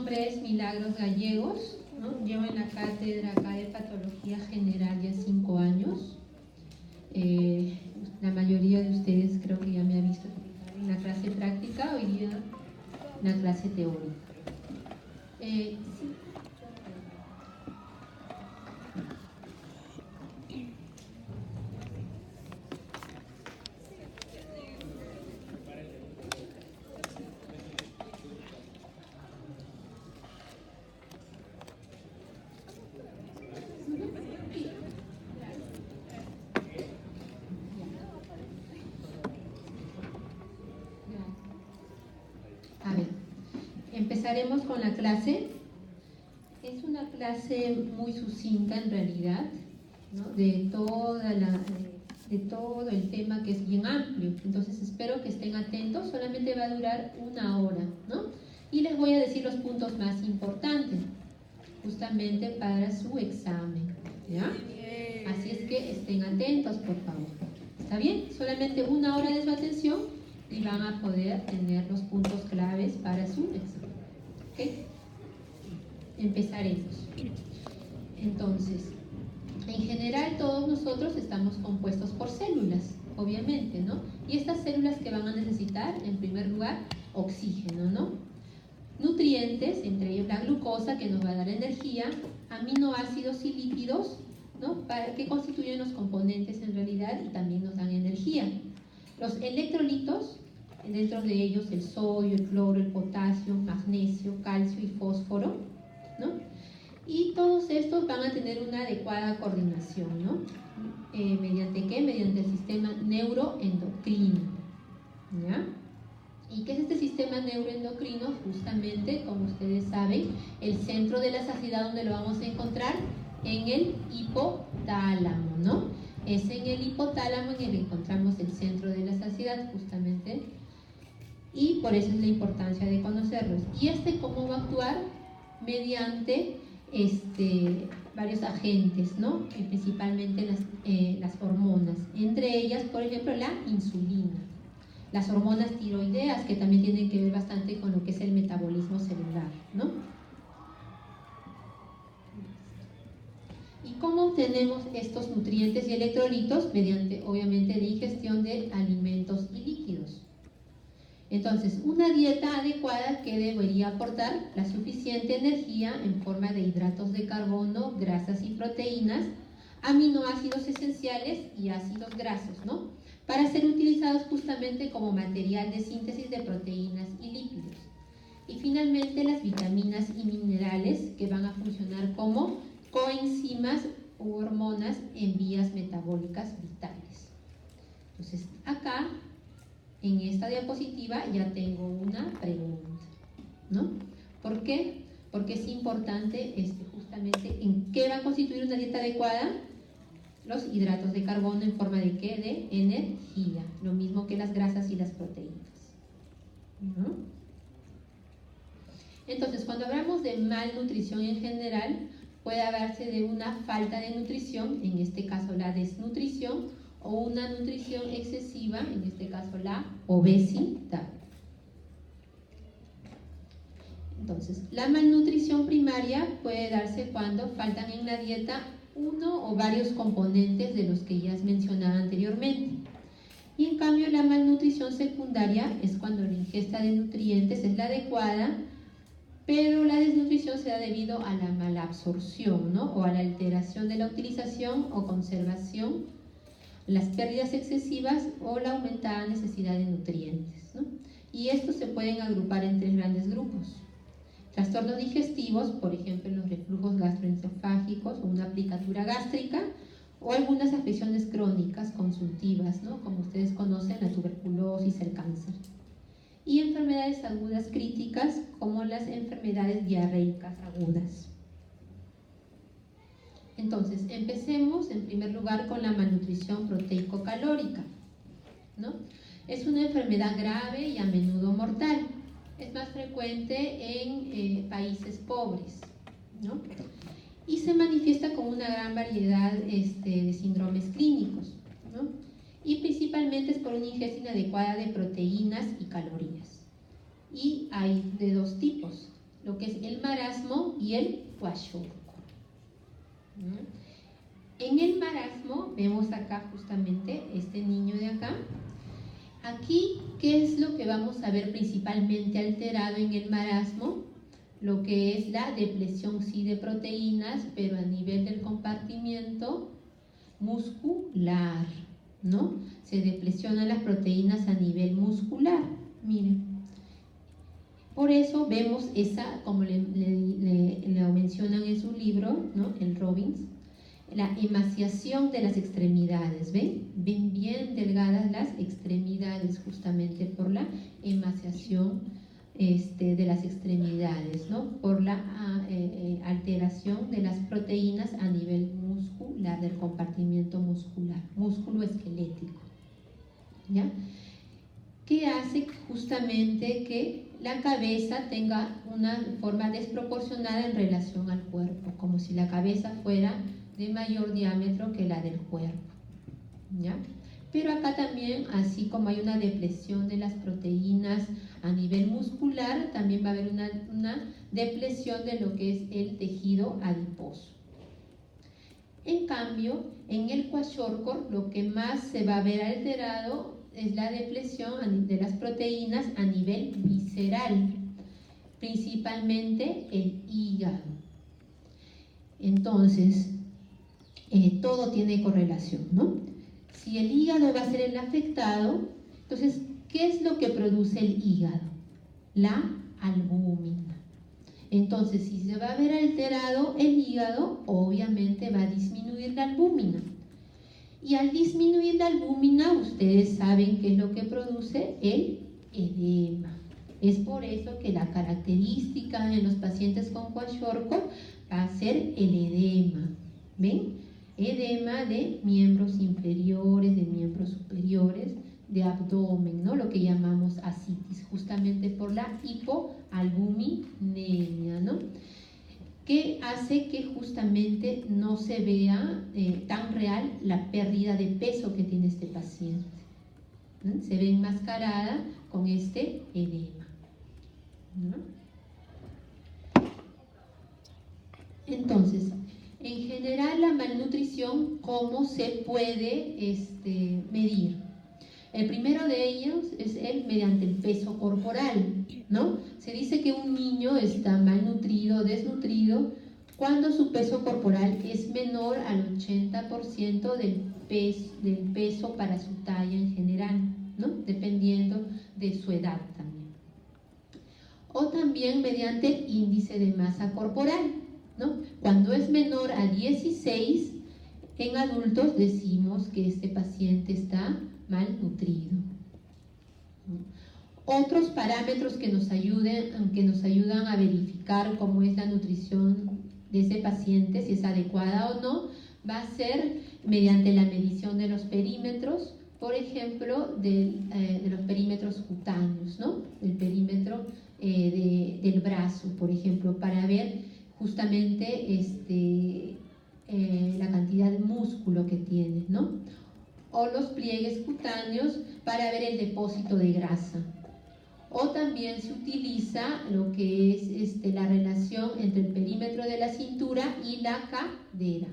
nombre es Milagros Gallegos, ¿no? Llevo en la cátedra acá de Patología General ya 5 años. La mayoría de ustedes creo que ya me ha visto en la clase práctica, hoy día en la clase teórica. Sí. A ver, empezaremos con la clase. Es una clase muy sucinta en realidad, ¿no? de todo el tema, que es bien amplio. Entonces espero que estén atentos. Solamente va a durar 1 hora, ¿no? Y les voy a decir los puntos más importantes, justamente para su examen, ¿ya? Así es que estén atentos, por favor. ¿Está bien? Solamente 1 hora de su atención y van a poder tener los puntos claves para su examen. ¿Ok? Empezaremos. Entonces, en general todos nosotros estamos compuestos por células, obviamente, ¿no? Y estas células que van a necesitar, en primer lugar, oxígeno, ¿no? Nutrientes, entre ellos la glucosa, que nos va a dar energía, aminoácidos y lípidos, ¿no? Que constituyen los componentes en realidad y también nos dan energía. Los electrolitos, dentro de ellos el sodio, el cloro, el potasio, magnesio, calcio y fósforo, ¿no? Y todos estos van a tener una adecuada coordinación, ¿no? ¿Mediante qué? Mediante el sistema neuroendocrino, ¿ya? ¿Y qué es este sistema neuroendocrino? Justamente, como ustedes saben, el centro de la saciedad, donde lo vamos a encontrar en el hipotálamo, ¿no? Es en el hipotálamo en el que encontramos el centro de la saciedad, justamente, y por eso es la importancia de conocerlos. ¿Y cómo va a actuar? Mediante varios agentes, ¿no? Principalmente las hormonas, entre ellas, por ejemplo, la insulina, las hormonas tiroideas, que también tienen que ver bastante con lo que es el metabolismo celular, ¿no? ¿Y cómo obtenemos estos nutrientes y electrolitos? Mediante, obviamente, la ingestión de alimentos y líquidos. Entonces, una dieta adecuada que debería aportar la suficiente energía en forma de hidratos de carbono, grasas y proteínas, aminoácidos esenciales y ácidos grasos, ¿no? Para ser utilizados justamente como material de síntesis de proteínas y lípidos. Y finalmente las vitaminas y minerales, que van a funcionar como coenzimas u hormonas en vías metabólicas vitales. Entonces, acá en esta diapositiva ya tengo una pregunta, ¿no? ¿Por qué? Porque es importante justamente en qué va a constituir una dieta adecuada. Los hidratos de carbono en forma de ¿qué? De energía, lo mismo que las grasas y las proteínas, ¿no? Entonces, cuando hablamos de malnutrición en general, puede hablarse de una falta de nutrición, en este caso la desnutrición, o una nutrición excesiva, en este caso la obesidad. Entonces, la malnutrición primaria puede darse cuando faltan en la dieta uno o varios componentes de los que ya has mencionado anteriormente. Y en cambio, la malnutrición secundaria es cuando la ingesta de nutrientes es la adecuada, pero la desnutrición se da debido a la malabsorción, ¿no? O a la alteración de la utilización o conservación, las pérdidas excesivas o la aumentada necesidad de nutrientes, ¿no? Y estos se pueden agrupar en 3 grandes grupos. Trastornos digestivos, por ejemplo, los reflujos gastroesofágicos o una aplicatura gástrica, o algunas afecciones crónicas consultivas, ¿no? Como ustedes conocen, la tuberculosis, el cáncer. Y enfermedades agudas críticas, como las enfermedades diarreicas agudas. Entonces, empecemos en primer lugar con la malnutrición proteico-calórica, ¿no? Es una enfermedad grave y a menudo mortal. Es más frecuente en países pobres, ¿no? Y se manifiesta con una gran variedad de síndromes clínicos, ¿no? Y principalmente es por una ingesta inadecuada de proteínas y calorías. Y hay de 2 tipos. lo que es el marasmo y el kwashiorkor. En el marasmo vemos acá justamente este niño de acá. Aquí, ¿qué es lo que vamos a ver principalmente alterado en el marasmo? Lo que es la depresión sí de proteínas, pero a nivel del compartimiento muscular, ¿no? Se depresionan las proteínas a nivel muscular, miren. Por eso vemos esa, como le mencionan en su libro, ¿no? El Robbins, la emaciación de las extremidades, ¿ven? Ven bien delgadas las extremidades justamente por la emaciación de las extremidades, ¿no? Por la alteración de las proteínas a nivel muscular, del compartimiento muscular, músculo esquelético, ¿ya? Que hace justamente que la cabeza tenga una forma desproporcionada en relación al cuerpo, como si la cabeza fuera de mayor diámetro que la del cuerpo, ¿ya? Pero acá también, así como hay una depresión de las proteínas a nivel muscular, también va a haber una depresión de lo que es el tejido adiposo. En cambio, en el kwashiorkor lo que más se va a ver alterado es la depresión de las proteínas a nivel visceral, principalmente el hígado. Entonces, todo tiene correlación, ¿no? Si el hígado va a ser el afectado, entonces, ¿qué es lo que produce el hígado? La albúmina. Entonces, si se va a ver alterado el hígado, obviamente va a disminuir la albúmina. Y al disminuir la albúmina, ustedes saben qué es lo que produce el edema. Es por eso que la característica en los pacientes con kwashiorkor va a ser el edema. ¿Ven? Edema de miembros inferiores, de miembros superiores, de abdomen, ¿no? Lo que llamamos ascitis, justamente por la hipoalbuminemia, ¿no? Que hace que justamente no se vea tan real la pérdida de peso que tiene este paciente, ¿no? Se ve enmascarada con este edema, ¿no? Entonces, en general, la malnutrición, ¿cómo se puede medir? El primero de ellos es mediante el peso corporal, ¿no? Se dice que un niño está malnutrido, desnutrido, cuando su peso corporal es menor al 80% del peso para su talla en general, ¿no? Dependiendo de su edad también. O también mediante el índice de masa corporal, ¿no? Cuando es menor a 16, en adultos decimos que este paciente está malnutrido. Otros parámetros que nos ayudan a verificar cómo es la nutrición de ese paciente, si es adecuada o no, va a ser mediante la medición de los perímetros, por ejemplo, de los perímetros cutáneos, ¿no? El perímetro del brazo, por ejemplo, para ver justamente la cantidad de músculo que tiene, ¿no? O los pliegues cutáneos para ver el depósito de grasa. O también se utiliza lo que es la relación entre el perímetro de la cintura y la cadera.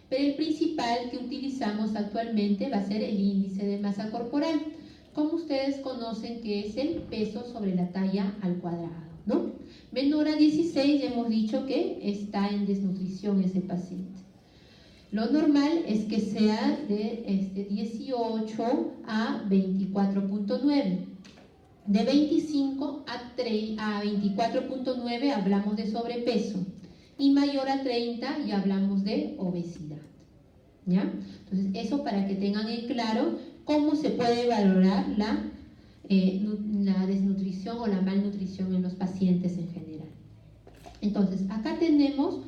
Pero el principal que utilizamos actualmente va a ser el índice de masa corporal, como ustedes conocen, que es el peso sobre la talla al cuadrado, ¿no? Menor a 16, ya hemos dicho que está en desnutrición ese paciente. Lo normal es que sea de 18 a 24.9. De 25 a 24.9 hablamos de sobrepeso. Y mayor a 30 ya hablamos de obesidad, ¿ya? Entonces, eso para que tengan en claro cómo se puede valorar la desnutrición o la malnutrición en los pacientes en general. Entonces, acá tenemos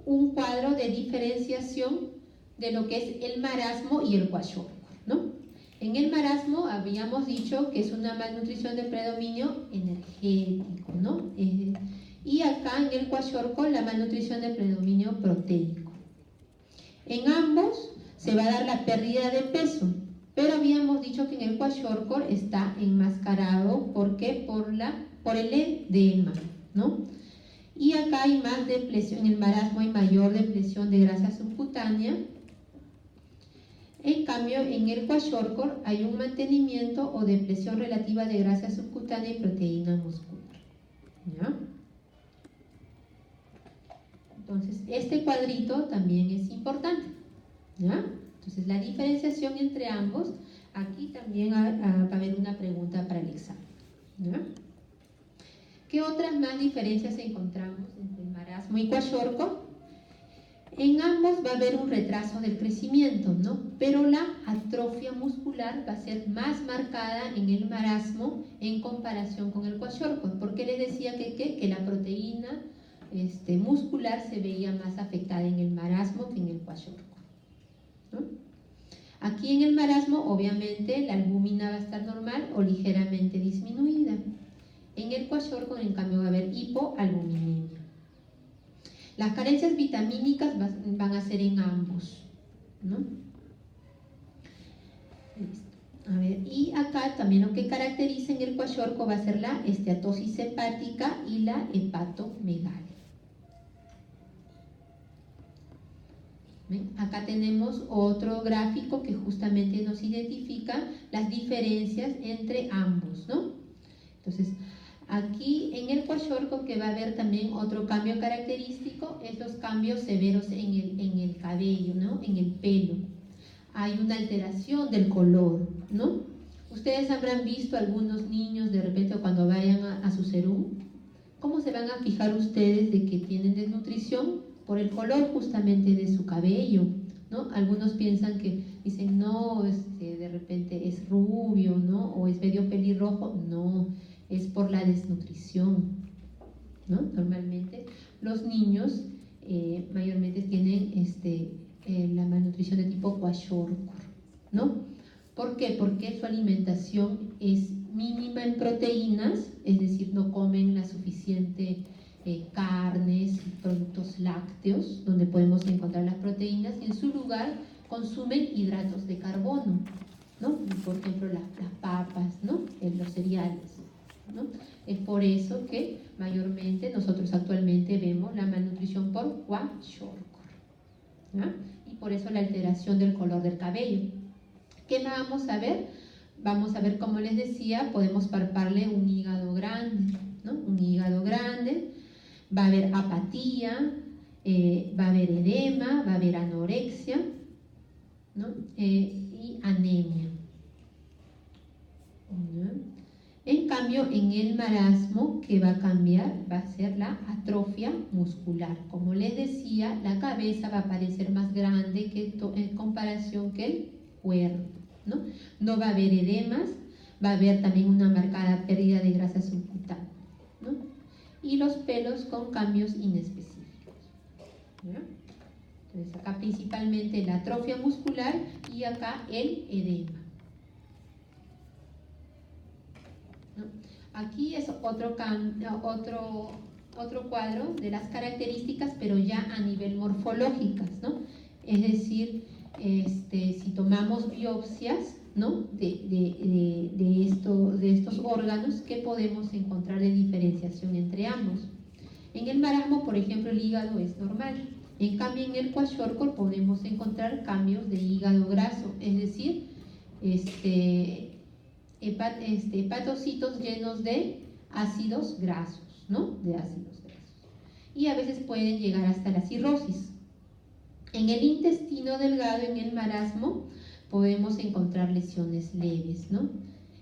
un cuadro de diferenciación de lo que es el marasmo y el kwashiorkor, ¿no? En el marasmo habíamos dicho que es una malnutrición de predominio energético, ¿no? Y acá en el kwashiorkor la malnutrición de predominio proteico. En ambos se va a dar la pérdida de peso, pero habíamos dicho que en el kwashiorkor está enmascarado, ¿por qué? Por el edema, ¿no? Y acá hay más depresión, en el marasmo hay mayor depresión de grasa subcutánea. En cambio, en el kwashiorkor hay un mantenimiento o depresión relativa de grasa subcutánea y proteína muscular. ¿Ya? Entonces, este cuadrito también es importante. ¿Ya? Entonces, la diferenciación entre ambos, aquí también va a haber una pregunta para el examen. ¿Ya? ¿Qué otras más diferencias encontramos entre el marasmo y kwashiorkor? En ambos va a haber un retraso del crecimiento, ¿no? Pero la atrofia muscular va a ser más marcada en el marasmo en comparación con el kwashiorkor. ¿Por qué les decía que la proteína muscular se veía más afectada en el marasmo que en el kwashiorkor, ¿no? Aquí en el marasmo, obviamente, la albúmina va a estar normal o ligeramente disminuida. En el kwashiorkor, en cambio, va a haber hipoalbuminemia. Las carencias vitamínicas van a ser en ambos, ¿no? Listo. A ver, y acá también lo que caracteriza en el kwashiorkor va a ser la esteatosis hepática y la hepatomegalia. ¿Ven? Acá tenemos otro gráfico que justamente nos identifica las diferencias entre ambos, ¿no? Entonces, aquí en el kwashiorkor, que va a haber también otro cambio característico, es los cambios severos en el cabello, ¿no? En el pelo. Hay una alteración del color, ¿no? Ustedes habrán visto algunos niños de repente cuando vayan a su serum, ¿cómo se van a fijar ustedes de que tienen desnutrición? Por el color justamente de su cabello, ¿no? Algunos piensan que dicen, no, de repente es rubio, ¿no? O es medio pelirrojo. No, es por la desnutrición, ¿no? Normalmente los niños mayormente tienen la malnutrición de tipo kwashiorkor, ¿no? ¿Por qué? Porque su alimentación es mínima en proteínas, es decir, no comen la suficiente carnes, productos lácteos, donde podemos encontrar las proteínas, y en su lugar consumen hidratos de carbono, ¿no? Por ejemplo, las papas, ¿no? Los cereales, ¿no? Es por eso que mayormente nosotros actualmente vemos la malnutrición por kwashiorkor, ¿no? Y por eso la alteración del color del cabello. ¿Qué más vamos a ver? Vamos a ver, como les decía, podemos palparle un hígado grande, ¿no? Un hígado grande. Va a haber apatía, va a haber edema, va a haber anorexia, ¿no? Y anemia. En cambio, en el marasmo, ¿qué va a cambiar? Va a ser la atrofia muscular. Como les decía, la cabeza va a parecer más grande en comparación que el cuerpo, ¿no? No va a haber edemas, va a haber también una marcada pérdida de grasa subcutánea, ¿no? Y los pelos con cambios inespecíficos, ¿no? Entonces acá principalmente la atrofia muscular y acá el edema, ¿no? Aquí es otro cuadro de las características, pero ya a nivel morfológicas, ¿no? Es decir, si tomamos biopsias, ¿no? de estos órganos, ¿qué podemos encontrar de diferenciación entre ambos? En el marasmo, por ejemplo, el hígado es normal. En cambio, en el kwashiorkor podemos encontrar cambios de hígado graso, es decir, hepatocitos llenos de ácidos grasos, ¿no? De ácidos grasos. Y a veces pueden llegar hasta la cirrosis. En el intestino delgado, en el marasmo, podemos encontrar lesiones leves, ¿no?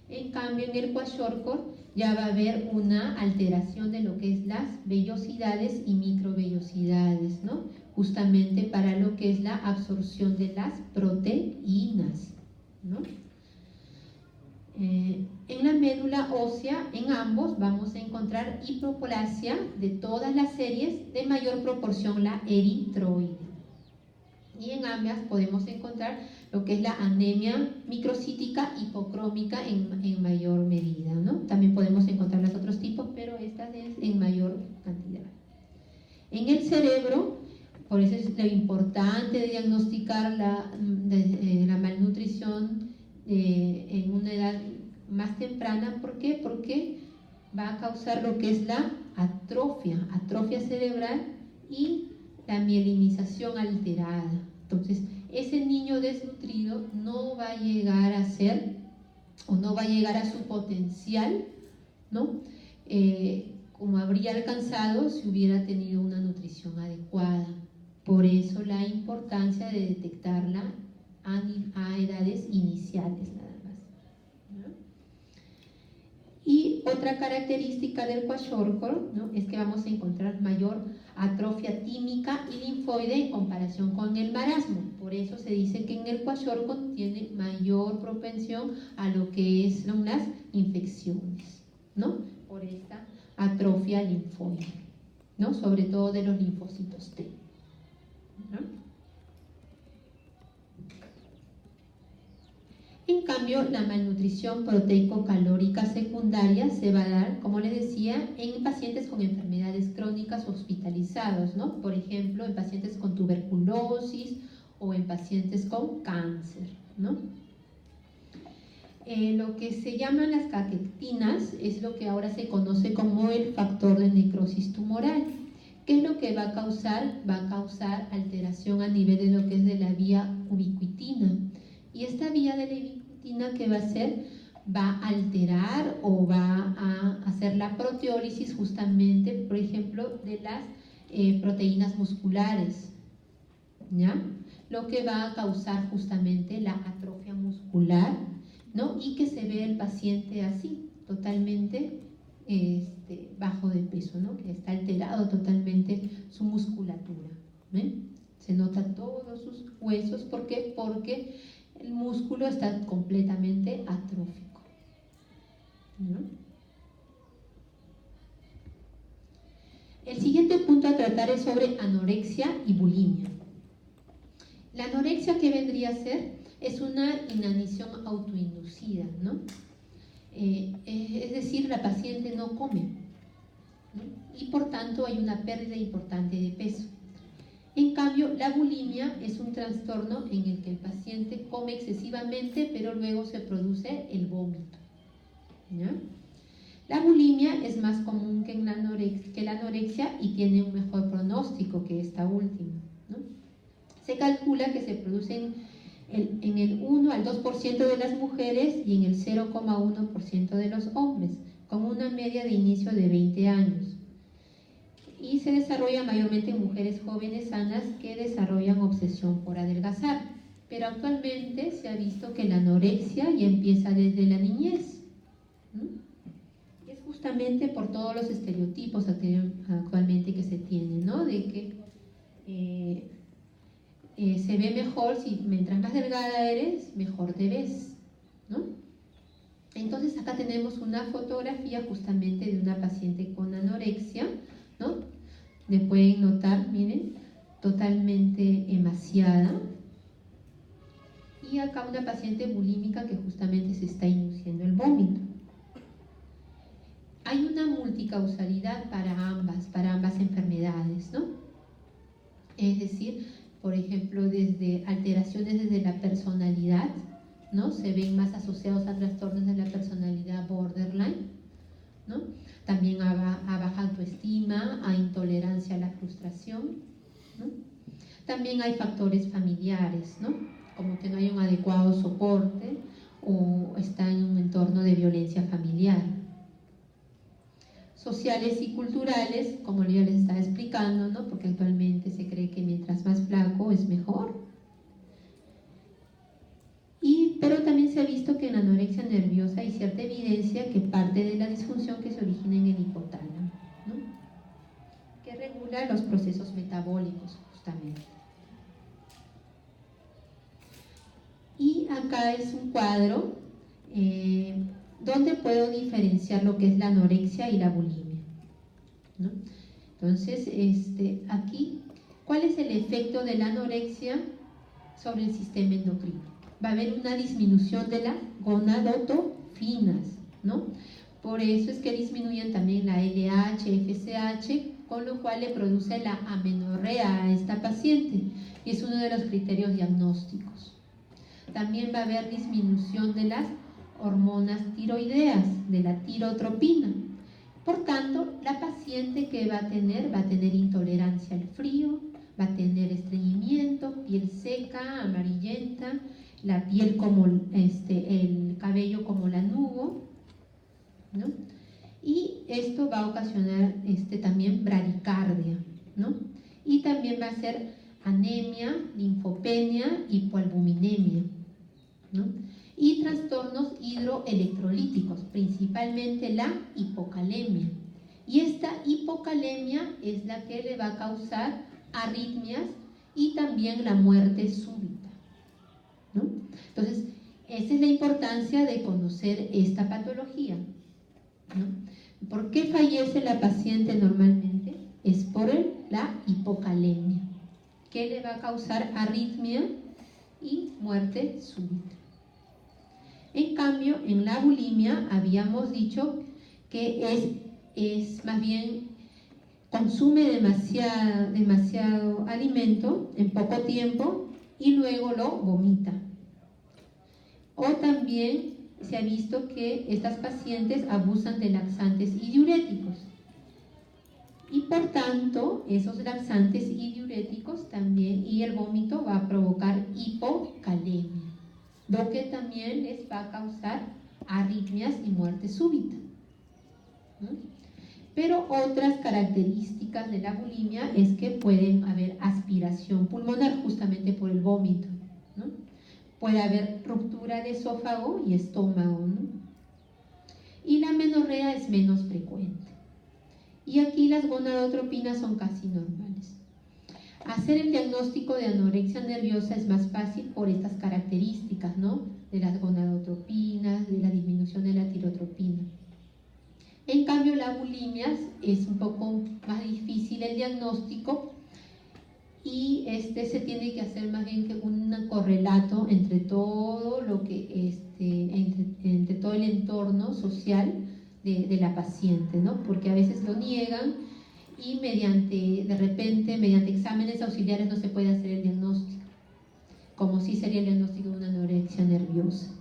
En cambio, en el kwashiorkor ya va a haber una alteración de lo que es las vellosidades y microvellosidades, ¿no? Justamente para lo que es la absorción de las proteínas, ¿no? En la médula ósea, en ambos, vamos a encontrar hipoplasia de todas las series, de mayor proporción la eritroide. Y en ambas podemos encontrar lo que es la anemia microcítica hipocrómica en mayor medida, ¿no? También podemos encontrar los otros tipos, pero esta es en mayor cantidad. En el cerebro, por eso es lo importante de diagnosticar la malnutrición en una edad más temprana. ¿Por qué? Porque va a causar lo que es la atrofia cerebral y la mielinización alterada. Entonces, ese niño desnutrido no va a llegar a ser, o no va a llegar a su potencial, ¿no? Como habría alcanzado si hubiera tenido una nutrición adecuada. Por eso la importancia de detectarla a edades iniciales nada más, ¿no? Y otra característica del kwashiorkor, ¿no?, es que vamos a encontrar mayor atrofia tímica y linfoide en comparación con el marasmo. Por eso se dice que en el kwashiorkor tiene mayor propensión a lo que son las infecciones, ¿no?, por esta atrofia linfoide, ¿no?, sobre todo de los linfocitos T, ¿no? En cambio, la malnutrición proteico-calórica secundaria se va a dar, como les decía, en pacientes con enfermedades crónicas hospitalizados, ¿no? Por ejemplo, en pacientes con tuberculosis o en pacientes con cáncer, ¿no? Lo que se llaman las caquectinas es lo que ahora se conoce como el factor de necrosis tumoral. ¿Qué es lo que va a causar? Va a causar alteración a nivel de lo que es de la vía ubiquitina. Y esta vía de la ubiquitina, ¿qué va a hacer? Va a alterar o va a hacer la proteólisis justamente, por ejemplo, de las proteínas musculares, ¿ya? Lo que va a causar justamente la atrofia muscular, ¿no? Y que se ve el paciente así, totalmente bajo de peso, ¿no? Que está alterado totalmente su musculatura, ¿ven? Se notan todos sus huesos. ¿Por qué? Porque el músculo está completamente atrófico, ¿no? El siguiente punto a tratar es sobre anorexia y bulimia. La anorexia, ¿qué vendría a ser? Es una inanición autoinducida, ¿no? Es decir, la paciente no come, ¿no? Y por tanto hay una pérdida importante de peso. En cambio, la bulimia es un trastorno en el que el paciente come excesivamente, pero luego se produce el vómito, ¿ya? La bulimia es más común que la anorexia y tiene un mejor pronóstico que esta última, ¿no? Se calcula que se produce en el 1 al 2% de las mujeres y en el 0,1% de los hombres, con una media de inicio de 20 años. Y se desarrolla mayormente en mujeres jóvenes sanas que desarrollan obsesión por adelgazar. Pero actualmente se ha visto que la anorexia ya empieza desde la niñez, ¿no? Es justamente por todos los estereotipos actualmente que se tienen, ¿no? De que se ve mejor, si mientras más delgada eres, mejor te ves, ¿no? Entonces acá tenemos una fotografía justamente de una paciente con anorexia, ¿no? Le pueden notar, miren, totalmente emaciada. Y acá una paciente bulímica que justamente se está induciendo el vómito. Hay una multicausalidad para ambas enfermedades, ¿no? Es decir, por ejemplo, desde alteraciones desde la personalidad, ¿no? Se ven más asociados a trastornos de la personalidad borderline, ¿no? También a baja autoestima, a intolerancia a la frustración, ¿no? También hay factores familiares, ¿no? Como que no hay un adecuado soporte o está en un entorno de violencia familiar. Sociales y culturales, como yo les estaba explicando, ¿no? Porque actualmente se cree que mientras más flaco es mejor. Pero también se ha visto que en la anorexia nerviosa hay cierta evidencia que parte de la disfunción que se origina en el hipotálamo, ¿no? Que regula los procesos metabólicos justamente. Y acá es un cuadro donde puedo diferenciar lo que es la anorexia y la bulimia, ¿no? Entonces, aquí, ¿cuál es el efecto de la anorexia sobre el sistema endocrino? Va a haber una disminución de las gonadotrofinas, ¿no? Por eso es que disminuyen también la LH, FSH, con lo cual le produce la amenorrea a esta paciente, y es uno de los criterios diagnósticos. También va a haber disminución de las hormonas tiroideas, de la tirotropina, Por tanto, la paciente que va a tener intolerancia al frío, va a tener estreñimiento, piel seca, amarillenta, la piel como el cabello como lanugo, ¿no? Y esto va a ocasionar también bradicardia, ¿no? Y también va a ser anemia, linfopenia, hipoalbuminemia, ¿no? Y trastornos hidroelectrolíticos, principalmente la hipocalemia. Y esta hipocalemia es la que le va a causar arritmias y también la muerte súbita, ¿no? Entonces, esa es la importancia de conocer esta patología, ¿no? ¿Por qué fallece la paciente normalmente? Es por la hipocalemia, que le va a causar arritmia y muerte súbita. En cambio, en la bulimia habíamos dicho que es más bien consume demasiado alimento en poco tiempo y luego lo vomita. O también se ha visto que estas pacientes abusan de laxantes y diuréticos. Y por tanto, esos laxantes y diuréticos también y el vómito va a provocar hipocalemia, lo que también les va a causar arritmias y muerte súbita, ¿no? Pero otras características de la bulimia es que pueden haber aspiración pulmonar justamente por el vómito, ¿no? Puede haber ruptura de esófago y estómago, ¿no? Y la menorrea es menos frecuente. Y aquí las gonadotropinas son casi normales. Hacer el diagnóstico de anorexia nerviosa es más fácil por estas características, ¿no? De las gonadotropinas, de la disminución de la tirotropina. En cambio, la bulimia es un poco más difícil el diagnóstico y se tiene que hacer más bien que un correlato entre todo lo que entre todo el entorno social de la paciente, ¿no? Porque a veces lo niegan y de repente mediante exámenes auxiliares no se puede hacer el diagnóstico, como sí sería el diagnóstico de una anorexia nerviosa.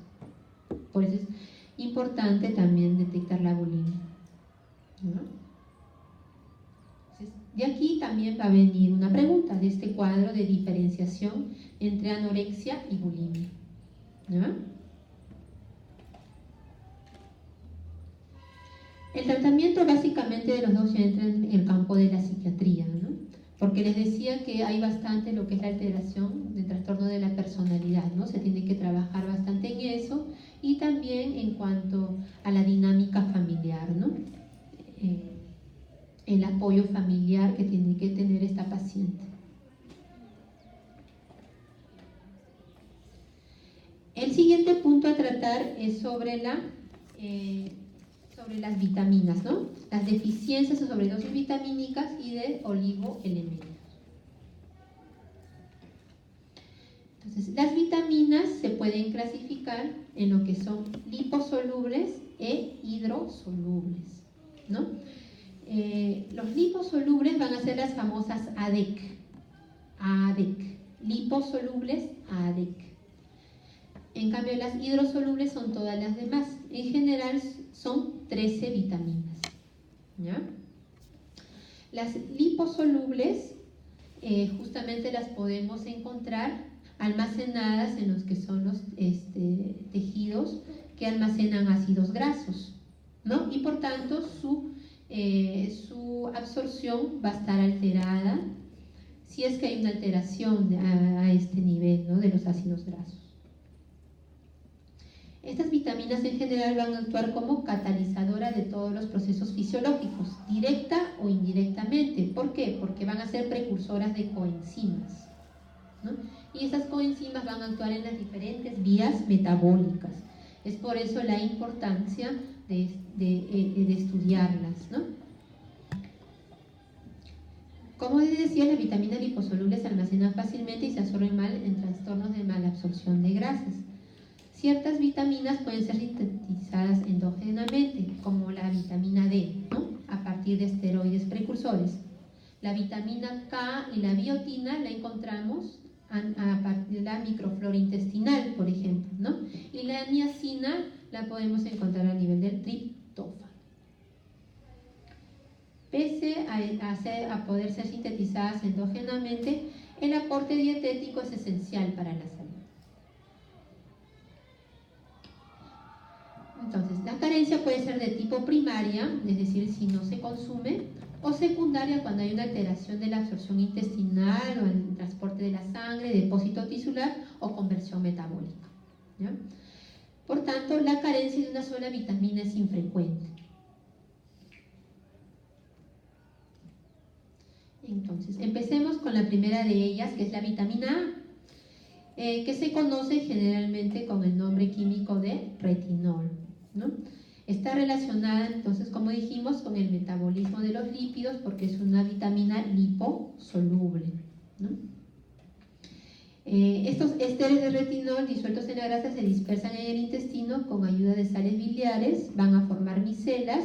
Por eso es importante también detectar la bulimia, ¿no? De aquí también va a venir una pregunta de este cuadro de diferenciación entre anorexia y bulimia, ¿no? El tratamiento básicamente de los dos ya entra en el campo de la psiquiatría, ¿no? Porque les decía que hay bastante lo que es la alteración del trastorno de la personalidad, ¿no? Se tiene que trabajar bastante en eso y también en cuanto a la dinámica familiar, ¿no? El apoyo familiar que tiene que tener esta paciente. El siguiente punto a tratar es sobre las vitaminas, ¿no? Las deficiencias o sobredosis vitamínicas y de oligoelementos. Entonces, las vitaminas se pueden clasificar en lo que son liposolubles e hidrosolubles, ¿no? Los liposolubles van a ser las famosas ADEC, liposolubles ADEC. En cambio, las hidrosolubles son todas las demás. En general son 13 vitaminas, ¿ya? Las liposolubles justamente las podemos encontrar almacenadas en los que son los tejidos que almacenan ácidos grasos, ¿no? Y por tanto su absorción va a estar alterada si es que hay una alteración a este nivel, ¿no? De los ácidos grasos. Estas vitaminas en general van a actuar como catalizadora de todos los procesos fisiológicos, directa o indirectamente. ¿Por qué? Porque van a ser precursoras de coenzimas, ¿no? Y esas coenzimas van a actuar en las diferentes vías metabólicas. Es por eso la importancia de estudiarlas, ¿no? Como les decía, las vitaminas liposolubles se almacenan fácilmente y se absorben mal en trastornos de malabsorción de grasas. Ciertas vitaminas pueden ser sintetizadas endógenamente, como la vitamina D, ¿no? A partir de esteroides precursores. La vitamina K y la biotina la encontramos a partir de la microflora intestinal, por ejemplo, ¿no? Y la niacina la podemos encontrar a nivel del triptófano. Pese a poder ser sintetizadas endógenamente, el aporte dietético es esencial para la salud. Entonces, la carencia puede ser de tipo primaria, es decir, si no se consume, o secundaria cuando hay una alteración de la absorción intestinal o el transporte de la sangre, depósito tisular o conversión metabólica, ¿ya? Por tanto, la carencia de una sola vitamina es infrecuente. Entonces, empecemos con la primera de ellas, que es la vitamina A, que se conoce generalmente con el nombre químico de retinol, ¿no? Está relacionada, entonces, como dijimos, con el metabolismo de los lípidos porque es una vitamina liposoluble, ¿no? Estos ésteres de retinol disueltos en la grasa se dispersan en el intestino con ayuda de sales biliares, van a formar micelas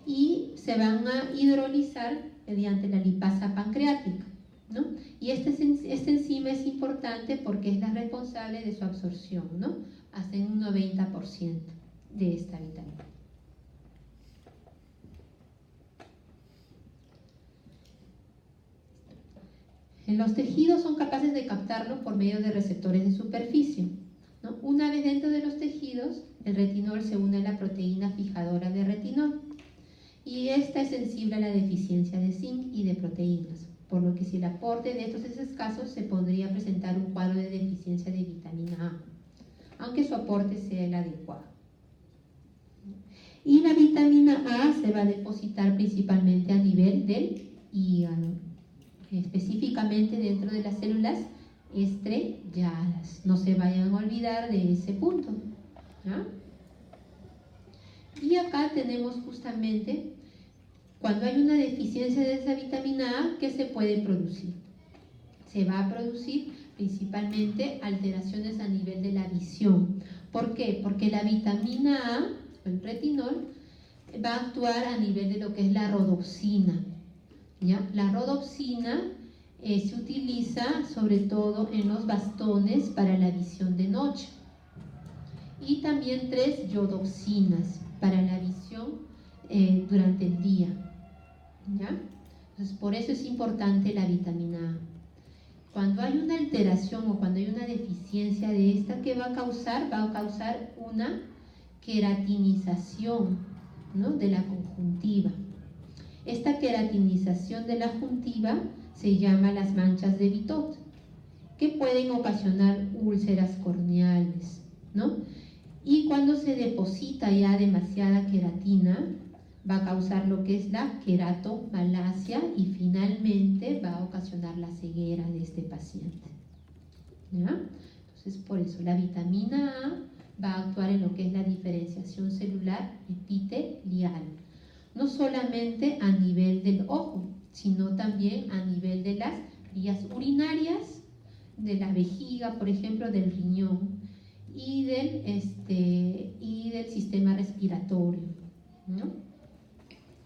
y se van a hidrolizar mediante la lipasa pancreática, ¿no? Y esta enzima es importante porque es la responsable de su absorción, ¿no? Hasta en un 90% de esta vitamina. Los tejidos son capaces de captarlo por medio de receptores de superficie, ¿no? Una vez dentro de los tejidos, el retinol se une a la proteína fijadora de retinol y esta es sensible a la deficiencia de zinc y de proteínas, por lo que si el aporte de estos es escaso, se podría presentar un cuadro de deficiencia de vitamina A, aunque su aporte sea el adecuado. Y la vitamina A se va a depositar principalmente a nivel del hígado, específicamente dentro de las células estrelladas. No se vayan a olvidar de ese punto, ¿ya? Y acá tenemos justamente cuando hay una deficiencia de esa vitamina A, ¿qué se puede producir? Se va a producir principalmente alteraciones a nivel de la visión. ¿Por qué? Porque la vitamina A, el retinol, va a actuar a nivel de lo que es la rodopsina, ¿ya? La rodopsina se utiliza sobre todo en los bastones para la visión de noche y también 3 iodopsinas para la visión durante el día, ¿ya? Entonces, por eso es importante la vitamina A. Cuando hay una alteración o cuando hay una deficiencia de esta, ¿qué va a causar? Va a causar una queratinización, ¿no?, de la conjuntiva. Esta queratinización de la conjuntiva se llama las manchas de Vitot, que pueden ocasionar úlceras corneales, ¿no? Y cuando se deposita ya demasiada queratina, va a causar lo que es la queratomalacia y finalmente va a ocasionar la ceguera de este paciente, ¿ya? Entonces, por eso la vitamina A va a actuar en lo que es la diferenciación celular epitelial, no solamente a nivel del ojo, sino también a nivel de las vías urinarias, de la vejiga, por ejemplo, del riñón y del sistema respiratorio, ¿no?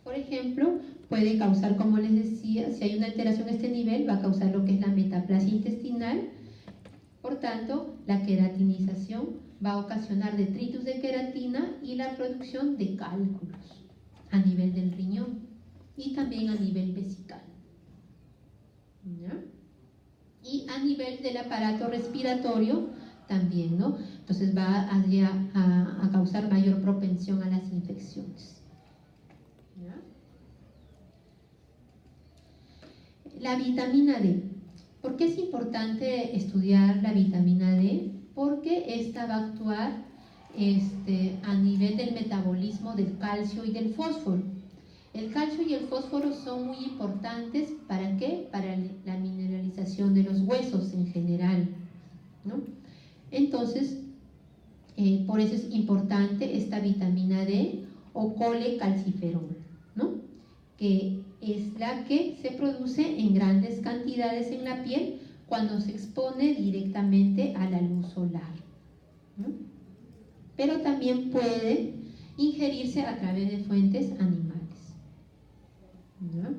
Por ejemplo, puede causar, como les decía, si hay una alteración a este nivel, va a causar lo que es la metaplasia intestinal. Por tanto, la queratinización va a ocasionar detritus de queratina y la producción de cálculos a nivel del riñón y también a nivel vesical, ¿ya? Y a nivel del aparato respiratorio también, ¿no? Entonces va a causar mayor propensión a las infecciones, ¿ya? La vitamina D. ¿Por qué es importante estudiar la vitamina D? Porque esta va a actuar a nivel del metabolismo del calcio y del fósforo. El calcio y el fósforo son muy importantes, ¿para qué? Para la mineralización de los huesos en general, ¿no? Entonces, por eso es importante esta vitamina D o colecalciferol, ¿no?, que es la que se produce en grandes cantidades en la piel cuando se expone directamente a la luz solar, ¿no? Pero también puede ingerirse a través de fuentes animales, ¿no?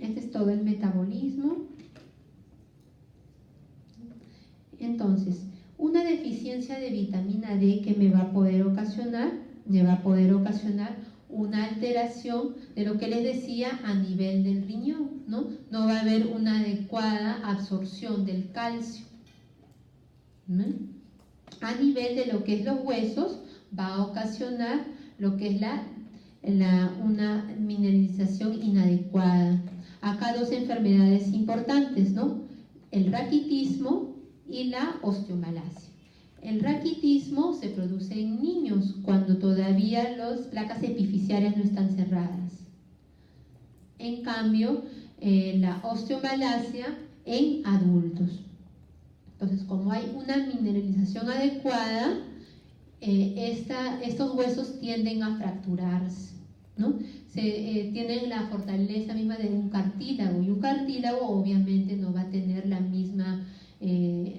Este es todo el metabolismo. Entonces, una deficiencia de vitamina D que me va a poder ocasionar una alteración de lo que les decía a nivel del riñón, ¿no? No va a haber una adecuada absorción del calcio, ¿no? A nivel de lo que es los huesos, va a ocasionar lo que es una mineralización inadecuada. Acá dos enfermedades importantes, ¿no? El raquitismo y la osteomalacia. El raquitismo se produce en niños cuando todavía las placas epifisiarias no están cerradas. En cambio, la osteomalacia en adultos. Entonces, como hay una mineralización adecuada, estos huesos tienden a fracturarse, ¿no? Tienen la fortaleza misma de un cartílago, y un cartílago obviamente no va a tener la misma,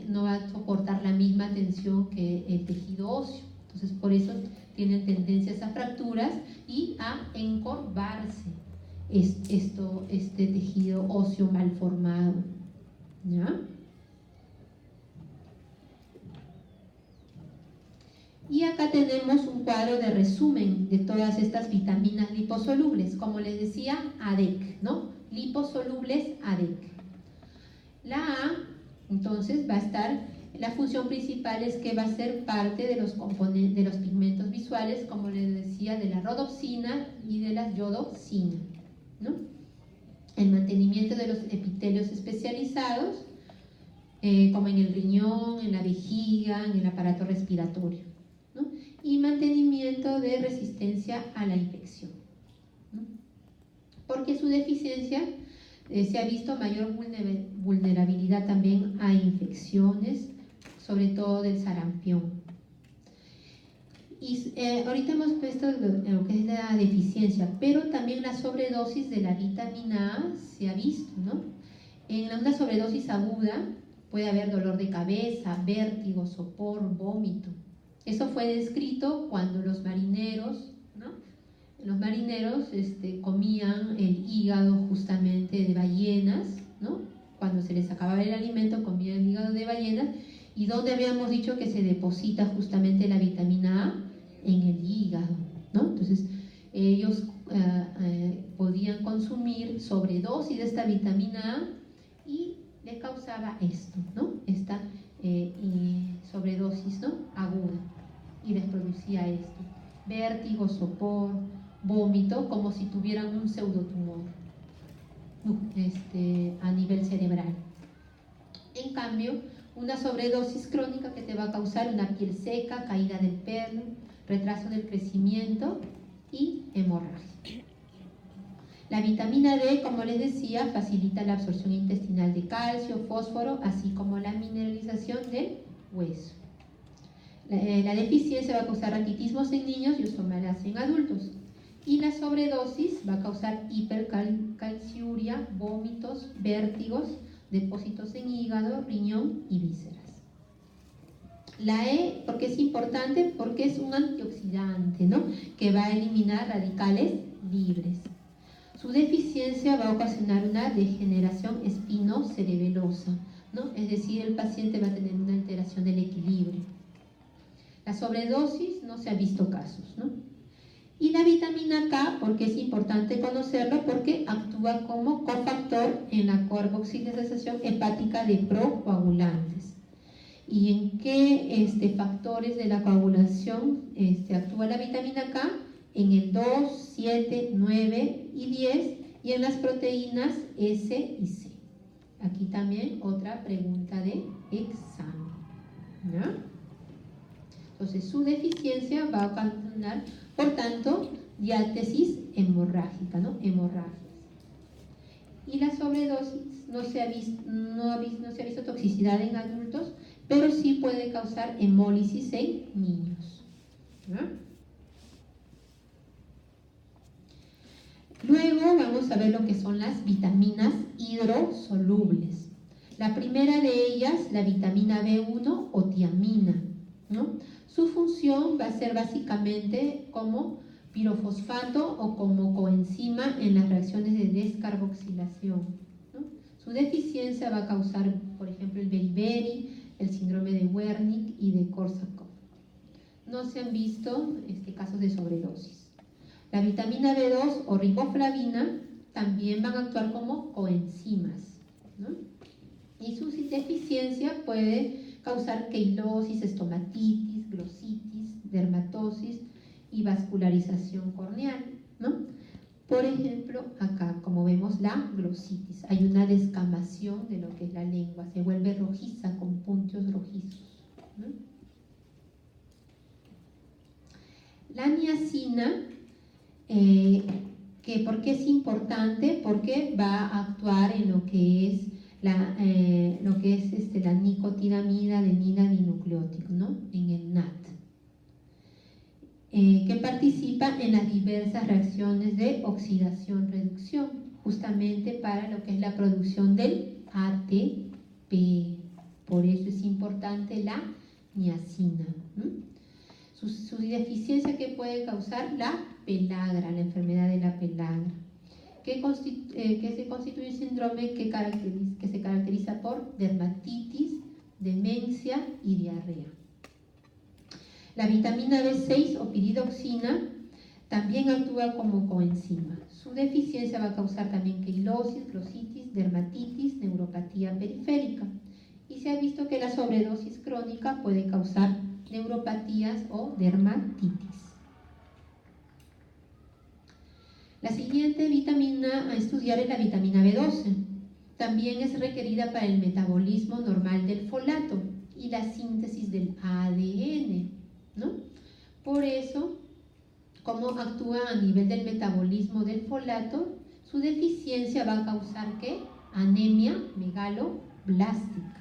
no va a soportar la misma tensión que el tejido óseo. Entonces, por eso tienen tendencias a fracturas y a encorvarse este tejido óseo mal formado, ¿ya? Y acá tenemos un cuadro de resumen de todas estas vitaminas liposolubles, como les decía, ADEC, ¿no? Liposolubles ADEC. La A, entonces, va a estar, la función principal es que va a ser parte de los componentes, de los pigmentos visuales, como les decía, de la rodopsina y de la iodopsina, ¿no? El mantenimiento de los epitelios especializados, como en el riñón, en la vejiga, en el aparato respiratorio, ¿no? Y mantenimiento de resistencia a la infección, ¿no? Porque su deficiencia se ha visto mayor vulnerabilidad también a infecciones, sobre todo del sarampión. Y ahorita hemos puesto lo que es la deficiencia, pero también la sobredosis de la vitamina A se ha visto, ¿no? En una sobredosis aguda puede haber dolor de cabeza, vértigo, sopor, vómito. Eso fue descrito cuando los marineros, ¿no? Los marineros comían el hígado justamente de ballenas, ¿no? Cuando se les acababa el alimento, comían el hígado de ballenas. ¿Y dónde habíamos dicho que se deposita justamente la vitamina A? En el hígado, ¿no? Entonces, ellos podían consumir sobredosis de esta vitamina A y le causaba esto, ¿no? Esta sobredosis, ¿no? Aguda, y les producía esto: vértigo, sopor, vómito, como si tuvieran un pseudotumor a nivel cerebral. En cambio, una sobredosis crónica que te va a causar una piel seca, caída del pelo, retraso del crecimiento y hemorragia. La vitamina D, como les decía, facilita la absorción intestinal de calcio, fósforo, así como la mineralización del hueso. La deficiencia va a causar raquitismos en niños y osteomalacia en adultos. Y la sobredosis va a causar hipercalciuria, vómitos, vértigos, depósitos en hígado, riñón y vísceras. La E, porque es importante, porque es un antioxidante, ¿no? Que va a eliminar radicales libres. Su deficiencia va a ocasionar una degeneración espinocerebelosa, ¿no? Es decir, el paciente va a tener una alteración del equilibrio. La sobredosis no se ha visto casos, ¿no? Y la vitamina K, porque es importante conocerlo, porque actúa como cofactor en la carboxilarización hepática de procoagulantes. ¿Y en qué factores de la coagulación actúa la vitamina K? En el 2, 7, 9 y 10, y en las proteínas S y C. Aquí también otra pregunta de examen, ¿no? Entonces, su deficiencia va a ocasionar, por tanto, diátesis hemorrágica, ¿no? Hemorragias. Y la sobredosis no se ha visto toxicidad en adultos, pero sí puede causar hemólisis en niños, ¿no? Luego vamos a ver lo que son las vitaminas hidrosolubles. La primera de ellas, la vitamina B1 o tiamina, ¿no? Su función va a ser básicamente como pirofosfato o como coenzima en las reacciones de descarboxilación, ¿no? Su deficiencia va a causar, por ejemplo, el beriberi, el síndrome de Wernicke y de Korsakoff. No se han visto casos de sobredosis. La vitamina B2 o riboflavina también van a actuar como coenzimas, ¿no? Y su deficiencia puede causar queilosis, estomatitis, glositis, dermatosis y vascularización corneal, ¿no? Por ejemplo, acá, como vemos, la glositis. Hay una descamación de lo que es la lengua, se vuelve rojiza con puntos rojizos, ¿no? La niacina, ¿por qué es importante? Porque va a actuar en lo que es la nicotinamida adenina dinucleótico, ¿no? En el NAT. Que participa en las diversas reacciones de oxidación-reducción, justamente para lo que es la producción del ATP. Por eso es importante la niacina. Su deficiencia, que puede causar la pelagra, la enfermedad de la pelagra, que se constituye un síndrome que se caracteriza por dermatitis, demencia y diarrea. La vitamina B6 o piridoxina también actúa como coenzima. Su deficiencia va a causar también queilosis, glositis, dermatitis, neuropatía periférica. Y se ha visto que la sobredosis crónica puede causar neuropatías o dermatitis. La siguiente vitamina a estudiar es la vitamina B12. También es requerida para el metabolismo normal del folato y la síntesis del ADN, ¿no? Por eso, como actúa a nivel del metabolismo del folato, su deficiencia va a causar ¿qué? Anemia megaloblástica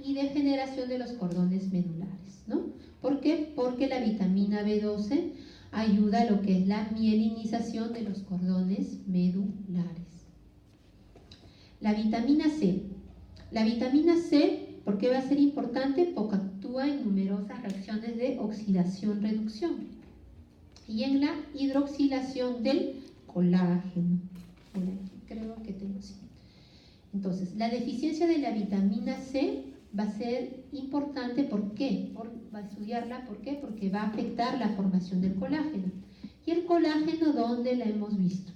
y degeneración de los cordones medulares, ¿no? ¿Por qué? Porque la vitamina B12 ayuda a lo que es la mielinización de los cordones medulares. La vitamina C. La vitamina C, ¿por qué va a ser importante? Porque actúa en numerosas reacciones de oxidación-reducción y en la hidroxilación del colágeno. Por aquí creo que tengo así. Entonces, la deficiencia de la vitamina C va a ser importante. ¿Por qué? Va a estudiarla. ¿Por qué? Porque va a afectar la formación del colágeno. ¿Y el colágeno dónde la hemos visto?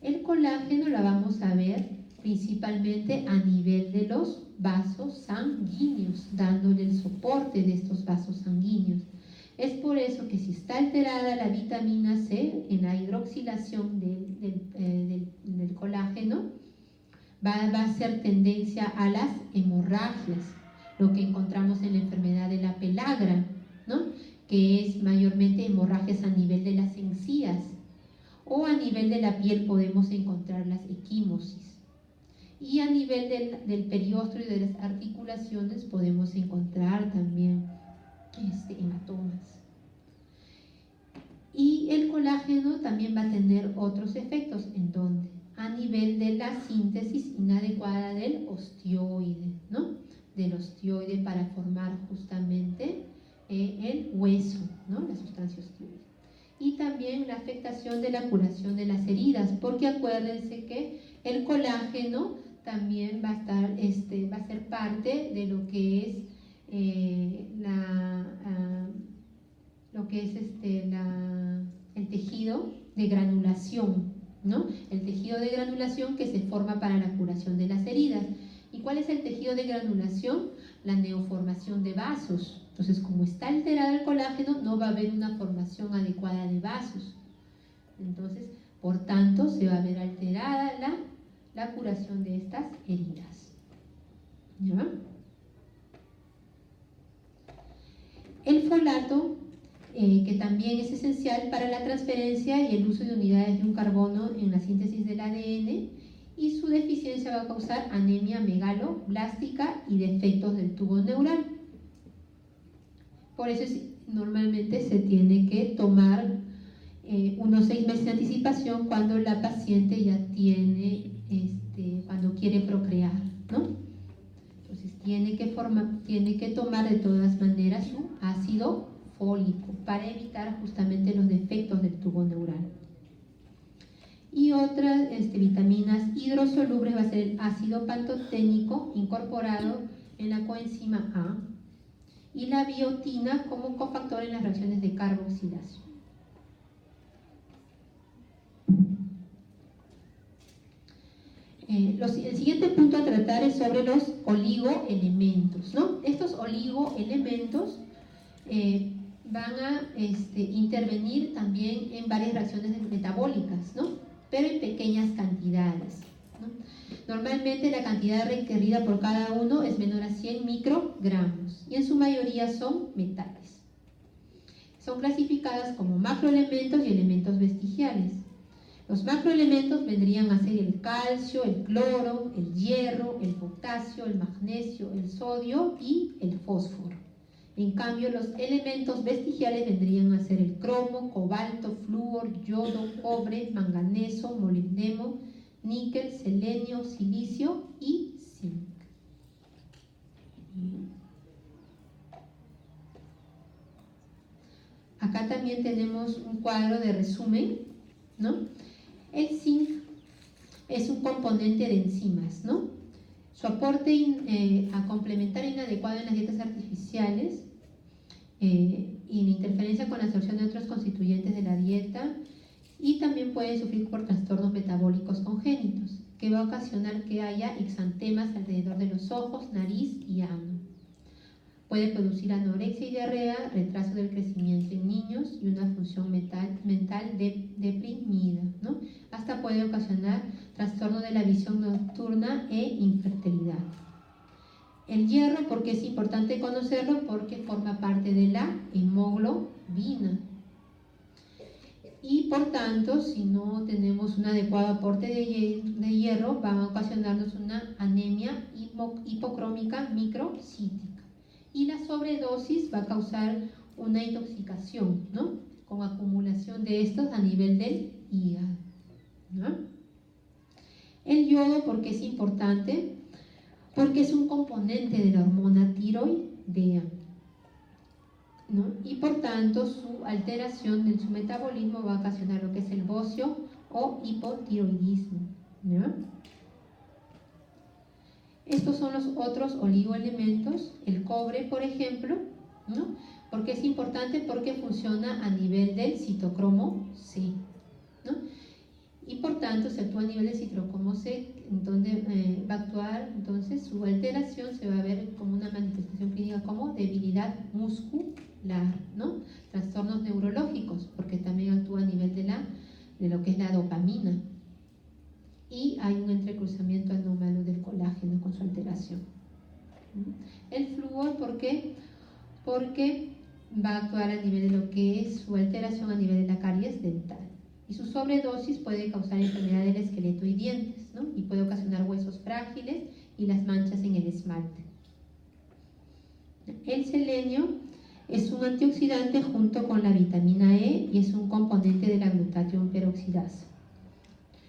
El colágeno la vamos a ver principalmente a nivel de los vasos sanguíneos, dándole el soporte de estos vasos sanguíneos. Es por eso que si está alterada la vitamina C en la hidroxilación del colágeno, va a hacer tendencia a las hemorragias, lo que encontramos en la enfermedad de la pelagra, ¿no? Que es mayormente hemorragias a nivel de las encías, o a nivel de la piel podemos encontrar las equimosis. Y a nivel del periósteo y de las articulaciones podemos encontrar también hematomas. Y el colágeno también va a tener otros efectos. ¿En dónde? A nivel de la síntesis inadecuada del osteoide, ¿no? Del osteoide para formar justamente el hueso, ¿no? La sustancia osteoide. Y también la afectación de la curación de las heridas, porque acuérdense que el colágeno también va a ser parte de lo que es el tejido de granulación, ¿no? El tejido de granulación que se forma para la curación de las heridas. ¿Y cuál es el tejido de granulación? La neoformación de vasos. Entonces, como está alterado el colágeno, no va a haber una formación adecuada de vasos. Entonces, por tanto, se va a ver alterada la curación de estas heridas. ¿Ya? El folato, que también es esencial para la transferencia y el uso de unidades de un carbono en la síntesis del ADN, y su deficiencia va a causar anemia megaloblástica y defectos del tubo neural. Por eso normalmente se tiene que tomar unos 6 meses de anticipación cuando la paciente ya tiene, cuando quiere procrear, ¿no? Entonces tiene que tomar de todas maneras su ácido fólico para evitar justamente los defectos del tubo neural. Y otras vitaminas hidrosolubles va a ser el ácido pantoténico incorporado en la coenzima A y la biotina como cofactor en las reacciones de carboxilación. El siguiente punto a tratar es sobre los oligoelementos, ¿no? Estos oligoelementos van a intervenir también en varias reacciones metabólicas, ¿no? Pero en pequeñas cantidades, ¿no? Normalmente la cantidad requerida por cada uno es menor a 100 microgramos y en su mayoría son metales. Son clasificadas como macroelementos y elementos vestigiales. Los macroelementos vendrían a ser el calcio, el cloro, el hierro, el potasio, el magnesio, el sodio y el fósforo. En cambio, los elementos vestigiales vendrían a ser el cromo, cobalto, flúor, yodo, cobre, manganeso, molibdeno, níquel, selenio, silicio y zinc. Acá también tenemos un cuadro de resumen, ¿no? El zinc es un componente de enzimas, ¿no? Su aporte a complementario inadecuado en las dietas artificiales y la interferencia con la absorción de otros constituyentes de la dieta, y también puede sufrir por trastornos metabólicos congénitos, que va a ocasionar que haya exantemas alrededor de los ojos, nariz y ano. Puede producir anorexia y diarrea, retraso del crecimiento en niños y una función mental deprimida, ¿no? Hasta puede ocasionar trastorno de la visión nocturna e infertilidad. El hierro, ¿por qué es importante conocerlo? Porque forma parte de la hemoglobina. Y por tanto, si no tenemos un adecuado aporte de hierro, va a ocasionarnos una anemia hipocrómica microcítica. Y la sobredosis va a causar una intoxicación, ¿no? Con acumulación de estos a nivel del hígado, ¿no? El yodo, ¿por qué es importante? Porque es un componente de la hormona tiroidea, ¿no? Y por tanto su alteración en su metabolismo va a ocasionar lo que es el bocio o hipotiroidismo, ¿no? Estos son los otros oligoelementos, el cobre, por ejemplo, ¿no? ¿Por qué es importante? Porque funciona a nivel del citocromo C, ¿no? Y por tanto, se actúa a nivel del citocromo C, en donde va a actuar, entonces su alteración se va a ver como una manifestación clínica como debilidad muscular, ¿no? Trastornos neurológicos, porque también actúa a nivel de lo que es la dopamina. Y hay un entrecruzamiento anómalo del colágeno con su alteración. El flúor, ¿por qué? Porque va a actuar a nivel de lo que es su alteración a nivel de la caries dental. Y su sobredosis puede causar enfermedad del esqueleto y dientes, ¿no? Y puede ocasionar huesos frágiles y las manchas en el esmalte. El selenio es un antioxidante junto con la vitamina E y es un componente de la glutatión peroxidasa.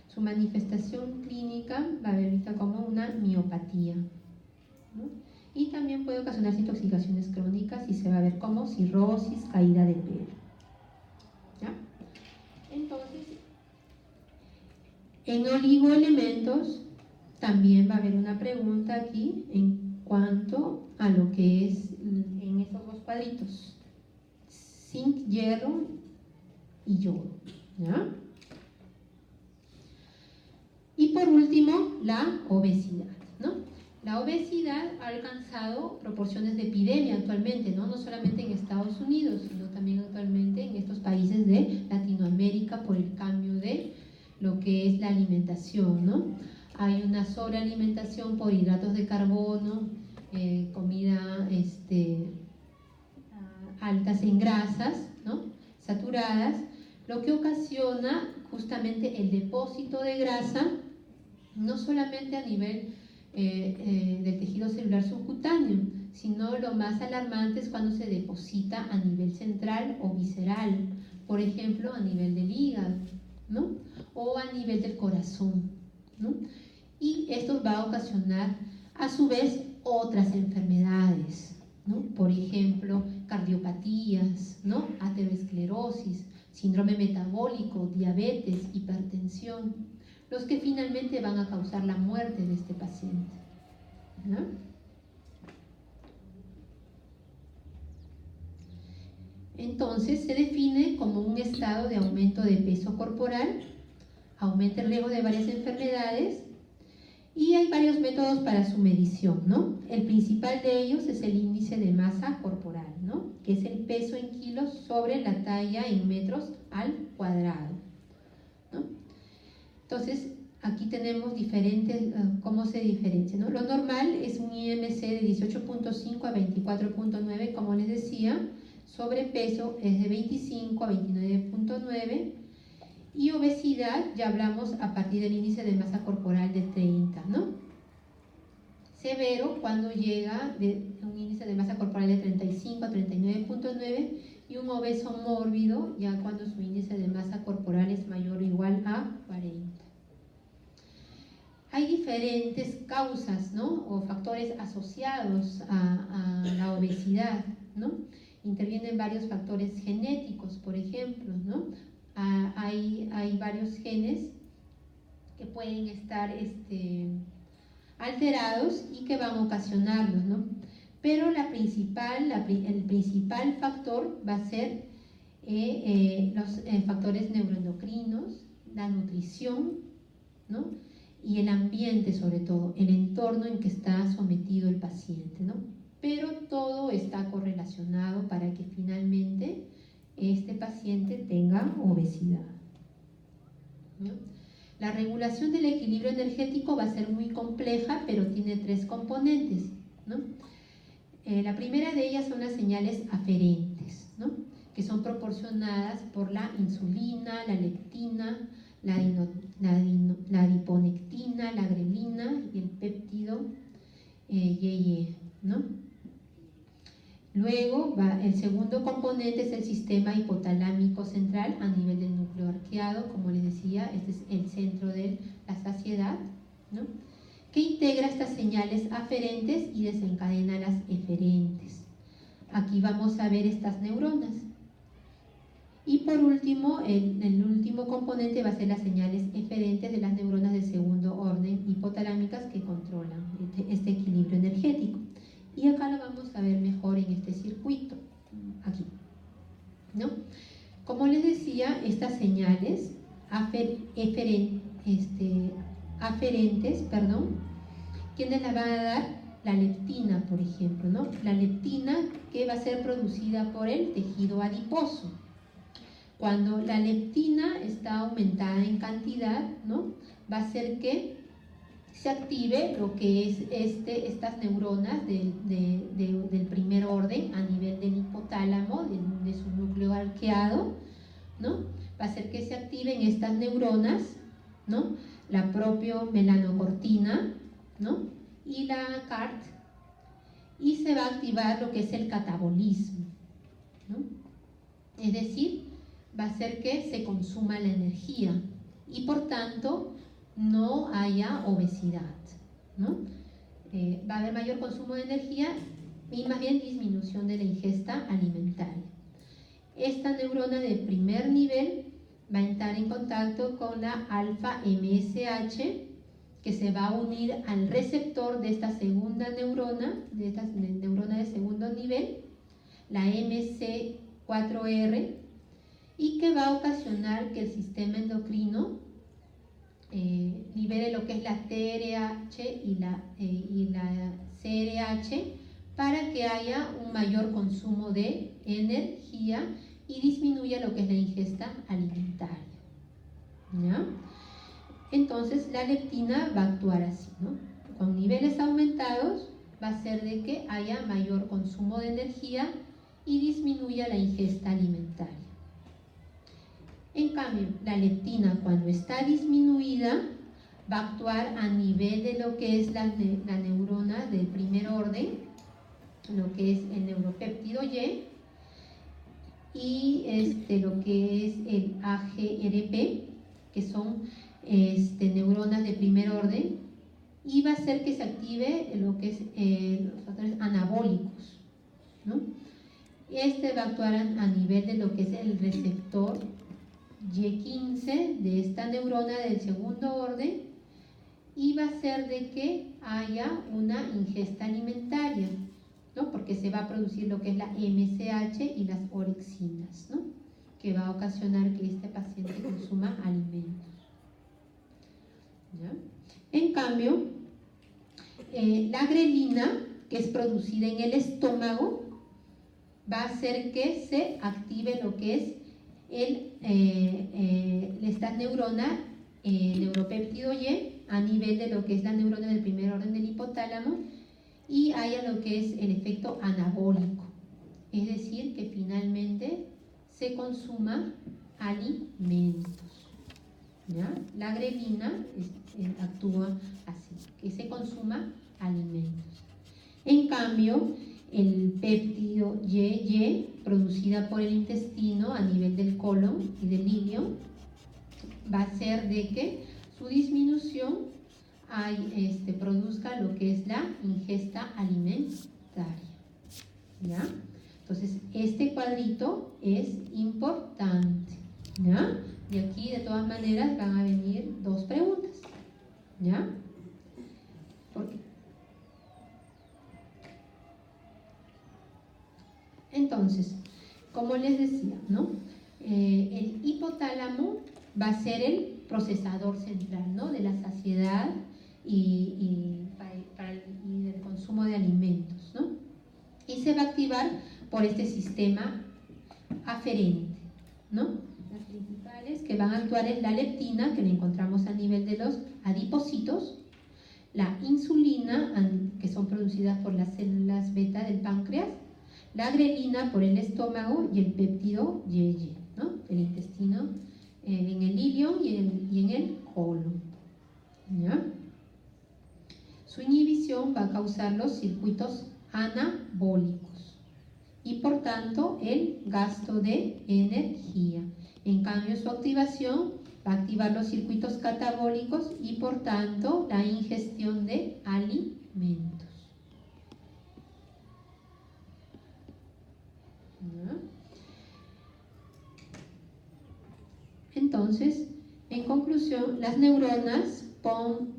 Su manifestación clínica va a ver vista como una miopatía, ¿no? Y también puede ocasionar intoxicaciones crónicas y se va a ver como cirrosis, caída de pelo, ¿ya? Entonces, en oligoelementos también va a haber una pregunta aquí en cuanto a lo que es en estos dos cuadritos: zinc, hierro y yodo, ¿ya? Y por último, la obesidad, ¿no? La obesidad ha alcanzado proporciones de epidemia actualmente, ¿no? No solamente en Estados Unidos, sino también actualmente en estos países de Latinoamérica por el cambio de lo que es la alimentación, ¿no? Hay una sobrealimentación por hidratos de carbono, comida altas en grasas, ¿no? Saturadas, lo que ocasiona justamente el depósito de grasa, no solamente a nivel del tejido celular subcutáneo, sino lo más alarmante es cuando se deposita a nivel central o visceral, por ejemplo a nivel del hígado, ¿no? O a nivel del corazón, ¿no? Y esto va a ocasionar a su vez otras enfermedades, ¿no? Por ejemplo, cardiopatías, ¿no? Aterosclerosis, síndrome metabólico, diabetes, hipertensión, los que finalmente van a causar la muerte de este paciente, ¿no? Entonces se define como un estado de aumento de peso corporal, aumenta el riesgo de varias enfermedades Y hay varios métodos para su medición, ¿no? El principal de ellos es el índice de masa corporal, ¿no? Que es el peso en kilos sobre la talla en metros al cuadrado, ¿no? Entonces, aquí tenemos diferentes, cómo se diferencia, ¿no? Lo normal es un IMC de 18.5 a 24.9, como les decía. Sobrepeso es de 25 a 29.9. Y obesidad, ya hablamos a partir del índice de masa corporal de 30, ¿no? Severo cuando llega de un índice de masa corporal de 35 a 39.9, y un obeso mórbido ya cuando su índice de masa corporal es mayor o igual a 40. Hay diferentes causas, ¿no? O factores asociados a la obesidad, ¿no? Intervienen varios factores genéticos, por ejemplo, ¿no? Hay varios genes que pueden estar alterados y que van a ocasionarlos, ¿no? Pero el principal factor va a ser los factores neuroendocrinos, la nutrición, ¿no? Y el ambiente, sobre todo, el entorno en que está sometido el paciente, ¿no? Pero todo está correlacionado para que finalmente este paciente tenga obesidad, ¿no? La regulación del equilibrio energético va a ser muy compleja, pero tiene 3 componentes, ¿no? La primera de ellas son las señales aferentes, ¿no? Que son proporcionadas por la insulina, la leptina, la adiponectina, la grelina y el péptido YY, ¿no? Luego, el segundo componente es el sistema hipotalámico central a nivel del núcleo arqueado, como les decía, este es el centro de la saciedad, ¿no? Que integra estas señales aferentes y desencadena las eferentes. Aquí vamos a ver estas neuronas. Y por último, el último componente va a ser las señales eferentes de las neuronas de segundo orden hipotalámicas que controlan este equilibrio energético. Y acá lo vamos a ver mejor en este circuito, aquí, ¿no? Como les decía, estas señales aferentes, ¿quiénes la van a dar? La leptina, por ejemplo, ¿no? La leptina que va a ser producida por el tejido adiposo. Cuando la leptina está aumentada en cantidad, ¿no? Va a hacer que se active lo que es estas neuronas del primer orden a nivel del hipotálamo, de su núcleo arqueado, ¿no? Va a hacer que se activen estas neuronas, ¿no? La propia melanocortina, ¿no? Y la CART, y se va a activar lo que es el catabolismo, ¿no? Es decir, va a hacer que se consuma la energía y por tanto no haya obesidad, ¿no? Va a haber mayor consumo de energía y más bien disminución de la ingesta alimentaria. Esta neurona de primer nivel va a entrar en contacto con la alfa MSH, que se va a unir al receptor de esta segunda neurona, de esta neurona de segundo nivel, la MC4R, y que va a ocasionar que el sistema endocrino libere lo que es la TRH y la CRH para que haya un mayor consumo de energía y disminuya lo que es la ingesta alimentaria, ¿ya? Entonces la leptina va a actuar así, ¿no? Con niveles aumentados va a hacer de que haya mayor consumo de energía y disminuya la ingesta alimentaria. En cambio, la leptina, cuando está disminuida, va a actuar a nivel de lo que es la neurona del primer orden, lo que es el neuropéptido Y, y lo que es el AGRP, que son neuronas de primer orden, y va a hacer que se active lo que es los factores anabólicos, ¿no? Va a actuar a nivel de lo que es el receptor Y15 de esta neurona del segundo orden, y va a hacer de que haya una ingesta alimentaria, ¿no? Porque se va a producir lo que es la MSH y las orexinas, ¿no? Que va a ocasionar que este paciente consuma alimentos, ¿ya? En cambio, la grelina, que es producida en el estómago, va a hacer que se active lo que es esta neurona, neuropéptido Y, a nivel de lo que es la neurona del primer orden del hipotálamo, y haya lo que es el efecto anabólico, es decir, que finalmente se consuma alimentos, ¿ya? La grelina actúa así, que se consuma alimentos. En cambio, el péptido YY, producida por el intestino a nivel del colon y del ilio, va a hacer de que su disminución produzca lo que es la ingesta alimentaria, ¿ya? Entonces, este cuadrito es importante, ¿ya? Y aquí, de todas maneras, van a venir dos preguntas, ¿ya? ¿Por qué? Entonces, como les decía, ¿no? El hipotálamo va a ser el procesador central, ¿no? De la saciedad y del consumo de alimentos, ¿no? Y se va a activar por este sistema aferente, ¿no? Las principales que van a actuar es la leptina, que la encontramos a nivel de los adipocitos, la insulina, que son producidas por las células beta del páncreas, la grelina por el estómago y el péptido YY, ¿no? El intestino, en el ilion y en el colon, ¿ya? Su inhibición va a causar los circuitos anabólicos y por tanto el gasto de energía. En cambio, su activación va a activar los circuitos catabólicos y por tanto la ingestión de alimentos. ¿Ya? Entonces, en conclusión, las neuronas POMC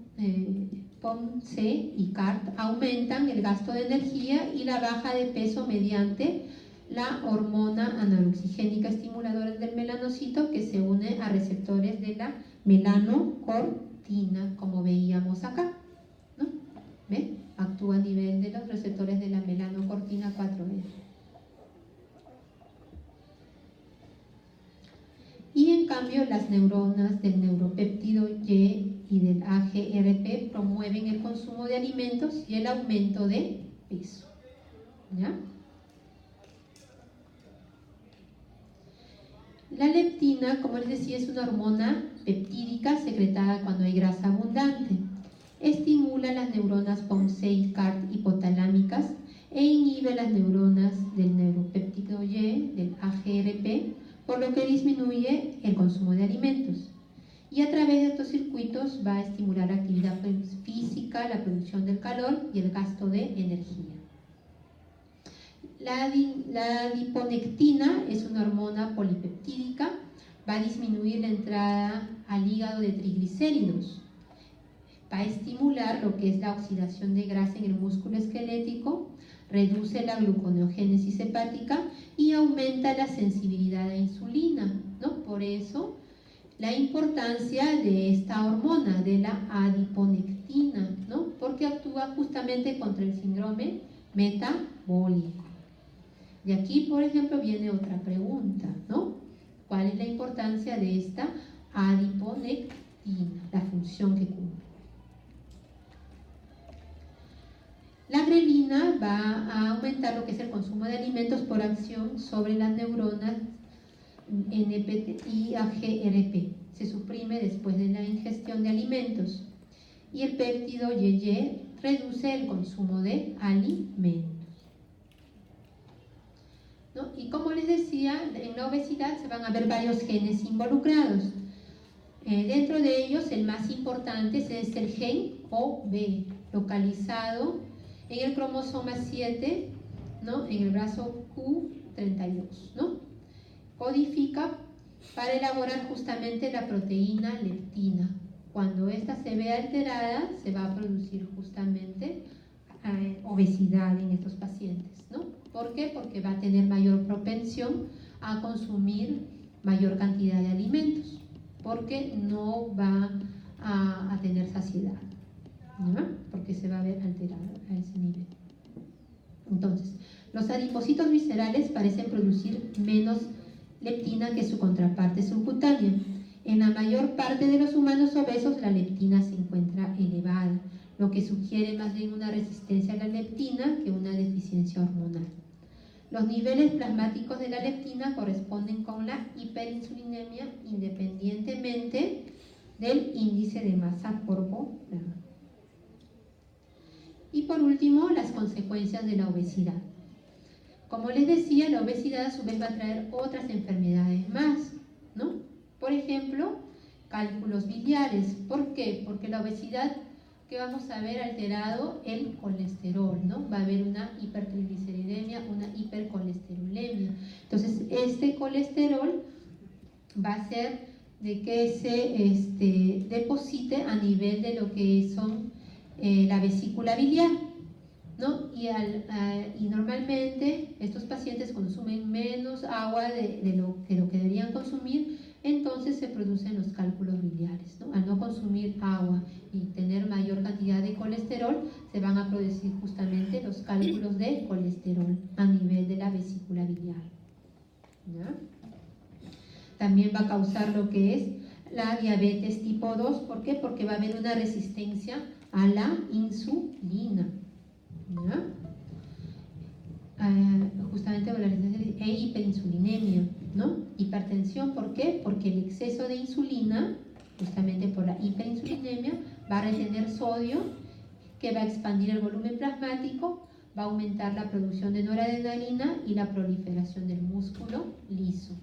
y CART aumentan el gasto de energía y la baja de peso mediante la hormona analogigénica estimuladora del melanocito, que se une a receptores de la melanocortina, como veíamos acá, ¿no? ¿Ven? Actúa a nivel de los receptores de la melanocortina 4R. Y en cambio, las neuronas del neuropéptido Y y del AGRP promueven el consumo de alimentos y el aumento de peso, ¿ya? La leptina, como les decía, es una hormona peptídica secretada cuando hay grasa abundante. Estimula las neuronas POMC y CART hipotalámicas e inhibe las neuronas del neuropéptido Y, del AGRP, por lo que disminuye el consumo de alimentos. Y a través de estos circuitos va a estimular la actividad física, la producción del calor y el gasto de energía. La adiponectina es una hormona polipeptídica, va a disminuir la entrada al hígado de triglicéridos, va a estimular lo que es la oxidación de grasa en el músculo esquelético, reduce la gluconeogénesis hepática y aumenta la sensibilidad a insulina, ¿no? Por eso la importancia de esta hormona, de la adiponectina, ¿no? Porque actúa justamente contra el síndrome metabólico. Y aquí, por ejemplo, viene otra pregunta, ¿no? ¿Cuál es la importancia de esta adiponectina, la función que cumple? La grelina va a aumentar lo que es el consumo de alimentos por acción sobre las neuronas NPT y AGRP. Se suprime después de la ingestión de alimentos. Y el péptido YY reduce el consumo de alimentos, ¿no? Y como les decía, en la obesidad se van a ver varios genes involucrados. Dentro de ellos, el más importante es el gen OB, localizado en el cromosoma 7, ¿no? En el brazo Q32, ¿no? Codifica para elaborar justamente la proteína leptina. Cuando esta se ve alterada, se va a producir justamente obesidad en estos pacientes, ¿no? ¿Por qué? Porque va a tener mayor propensión a consumir mayor cantidad de alimentos, porque no va a tener saciedad. ¿no? Porque se va a ver alterado a ese nivel. Entonces, los adipocitos viscerales parecen producir menos leptina que su contraparte subcutánea. En la mayor parte de los humanos obesos la leptina se encuentra elevada, lo que sugiere más bien una resistencia a la leptina que una deficiencia hormonal. Los niveles plasmáticos de la leptina corresponden con la hiperinsulinemia independientemente del índice de masa corporal. Y por último, las consecuencias de la obesidad. Como les decía, la obesidad a su vez va a traer otras enfermedades más, ¿no? Por ejemplo, cálculos biliares. ¿Por qué? Porque la obesidad, que vamos a ver alterado el colesterol, ¿no? Va a haber una hipertrigliceridemia, una hipercolesterolemia. Entonces, este colesterol va a hacer de que se deposite a nivel de lo que son la vesícula biliar, ¿no? Y normalmente estos pacientes consumen menos agua de lo que deberían consumir, entonces se producen los cálculos biliares, ¿no? Al no consumir agua y tener mayor cantidad de colesterol, se van a producir justamente los cálculos de colesterol a nivel de la vesícula biliar, ¿ya? También va a causar lo que es la diabetes tipo 2. ¿Por qué? Porque va a haber una resistencia a la insulina, ¿ya? Justamente por la resistencia e hiperinsulinemia, ¿no? Hipertensión, ¿por qué? Porque el exceso de insulina, justamente por la hiperinsulinemia, va a retener sodio, que va a expandir el volumen plasmático, va a aumentar la producción de noradrenalina y la proliferación del músculo liso.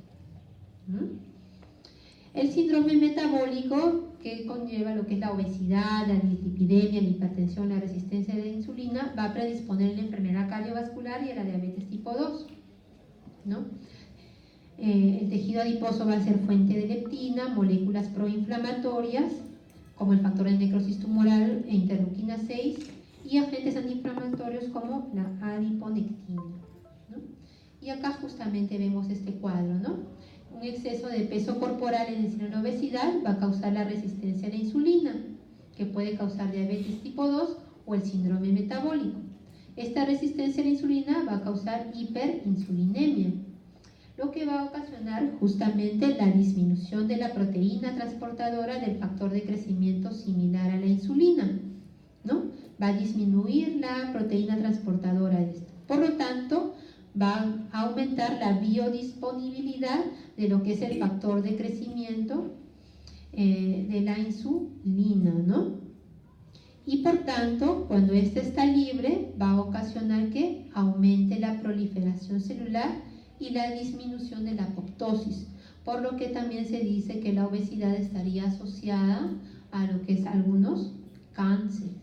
El síndrome metabólico, que conlleva lo que es la obesidad, la dislipidemia, la hipertensión, la resistencia a la insulina, va a predisponer a la enfermedad cardiovascular y a la diabetes tipo 2, ¿no? El tejido adiposo va a ser fuente de leptina, moléculas proinflamatorias, como el factor de necrosis tumoral e interleuquina 6, y agentes antiinflamatorios como la adiponectina, ¿no? Y acá justamente vemos este cuadro, ¿no? Un exceso de peso corporal, es decir, una obesidad, va a causar la resistencia a la insulina, que puede causar diabetes tipo 2 o el síndrome metabólico. Esta resistencia a la insulina va a causar hiperinsulinemia, lo que va a ocasionar justamente la disminución de la proteína transportadora del factor de crecimiento similar a la insulina, ¿no? Va a disminuir la proteína transportadora de esta. Por lo tanto, va a aumentar la biodisponibilidad de lo que es el factor de crecimiento de la insulina, ¿no? Y por tanto, cuando ésta está libre, va a ocasionar que aumente la proliferación celular y la disminución de la apoptosis, por lo que también se dice que la obesidad estaría asociada a lo que es algunos cánceres.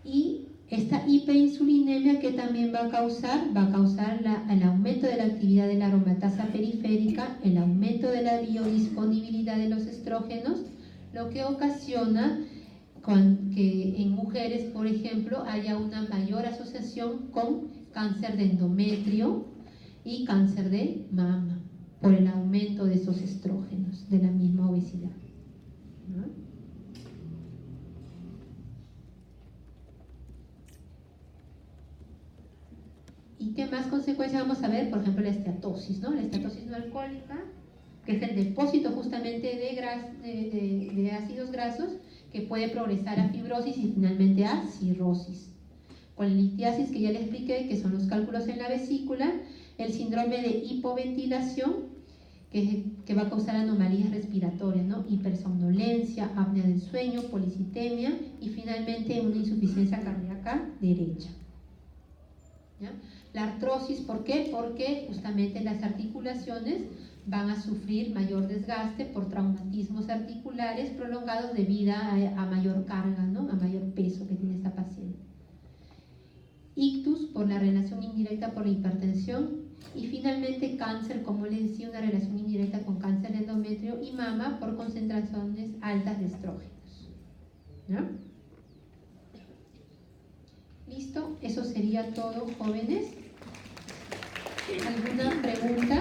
Y esta hiperinsulinemia, que también va a causar el aumento de la actividad de la aromatasa periférica, el aumento de la biodisponibilidad de los estrógenos, lo que ocasiona que en mujeres, por ejemplo, haya una mayor asociación con cáncer de endometrio y cáncer de mama, por el aumento de esos estrógenos de la misma obesidad, ¿no? ¿Y qué más consecuencias vamos a ver? Por ejemplo, la esteatosis, ¿no? La esteatosis no alcohólica, que es el depósito justamente de ácidos grasos, que puede progresar a fibrosis y finalmente a cirrosis. Con la litiasis, que ya les expliqué, que son los cálculos en la vesícula, el síndrome de hipoventilación, que va a causar anomalías respiratorias, ¿no? Hipersomnolencia, apnea del sueño, policitemia y finalmente una insuficiencia cardíaca derecha, ¿ya? La artrosis, ¿por qué? Porque justamente las articulaciones van a sufrir mayor desgaste por traumatismos articulares prolongados debido a mayor carga, ¿no? A mayor peso que tiene esta paciente. Ictus, por la relación indirecta por la hipertensión. Y finalmente cáncer, como les decía, una relación indirecta con cáncer de endometrio y mama por concentraciones altas de estrógenos, ¿ya? ¿Listo? Eso sería todo, jóvenes. ¿Alguna pregunta?